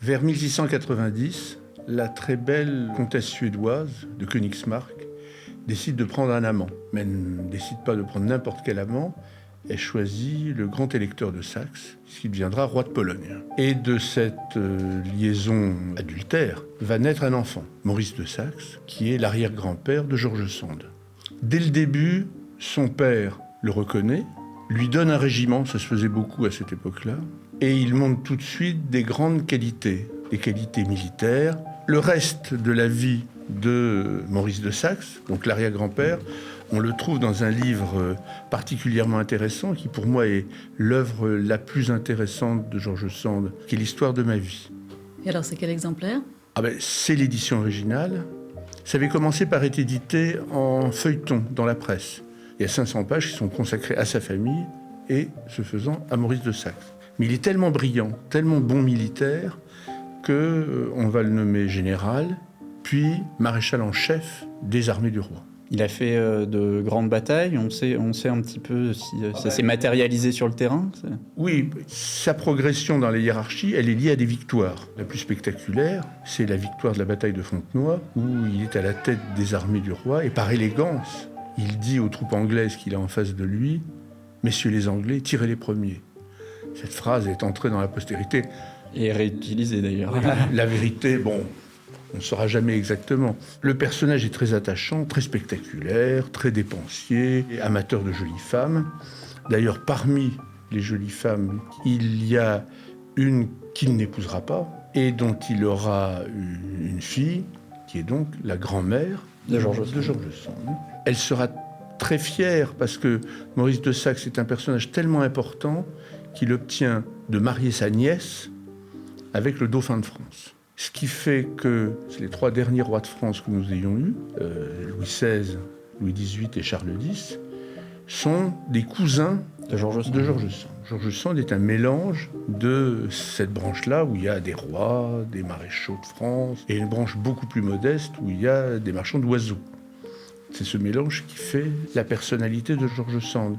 Vers 1690, la très belle comtesse suédoise de Königsmarck décide de prendre un amant. Mais elle ne décide pas de prendre n'importe quel amant. Elle choisit le grand électeur de Saxe, qui deviendra roi de Pologne. Et de cette liaison adultère va naître un enfant, Maurice de Saxe, qui est l'arrière-grand-père de George Sand. Dès le début, son père le reconnaît, lui donne un régiment, ça se faisait beaucoup à cette époque-là, et il montre tout de suite des grandes qualités, des qualités militaires. Le reste de la vie de Maurice de Saxe, donc l'arrière-grand-père, on le trouve dans un livre particulièrement intéressant, qui pour moi est l'œuvre la plus intéressante de George Sand, qui est l'histoire de ma vie. Et alors, c'est quel exemplaire ? C'est l'édition originale. Ça avait commencé par être édité en feuilleton dans la presse. Il y a 500 pages qui sont consacrées à sa famille et, ce faisant, à Maurice de Saxe. Mais il est tellement brillant, tellement bon militaire, qu'on va le nommer général, puis maréchal en chef des armées du roi. Il a fait de grandes batailles. On sait un petit peu si ça s'est matérialisé sur le terrain. Oui, sa progression dans la hiérarchie, elle est liée à des victoires. La plus spectaculaire, c'est la victoire de la bataille de Fontenoy, où il est à la tête des armées du roi, et par élégance, il dit aux troupes anglaises qu'il a en face de lui « Messieurs les Anglais, tirez les premiers ». Cette phrase est entrée dans la postérité. Et réutilisée d'ailleurs. La vérité, on ne saura jamais exactement. Le personnage est très attachant, très spectaculaire, très dépensier, amateur de jolies femmes. D'ailleurs, parmi les jolies femmes, il y a une qu'il n'épousera pas et dont il aura une fille, qui est donc la grand-mère de George Sand. Elle sera très fière parce que Maurice de Saxe est un personnage tellement important qu'il obtient de marier sa nièce avec le dauphin de France. Ce qui fait que c'est les 3 derniers rois de France que nous ayons eus, Louis XVI, Louis XVIII et Charles X, sont des cousins de George Sand. George Sand est un mélange de cette branche-là où il y a des rois, des maréchaux de France, et une branche beaucoup plus modeste où il y a des marchands d'oiseaux. C'est ce mélange qui fait la personnalité de George Sand.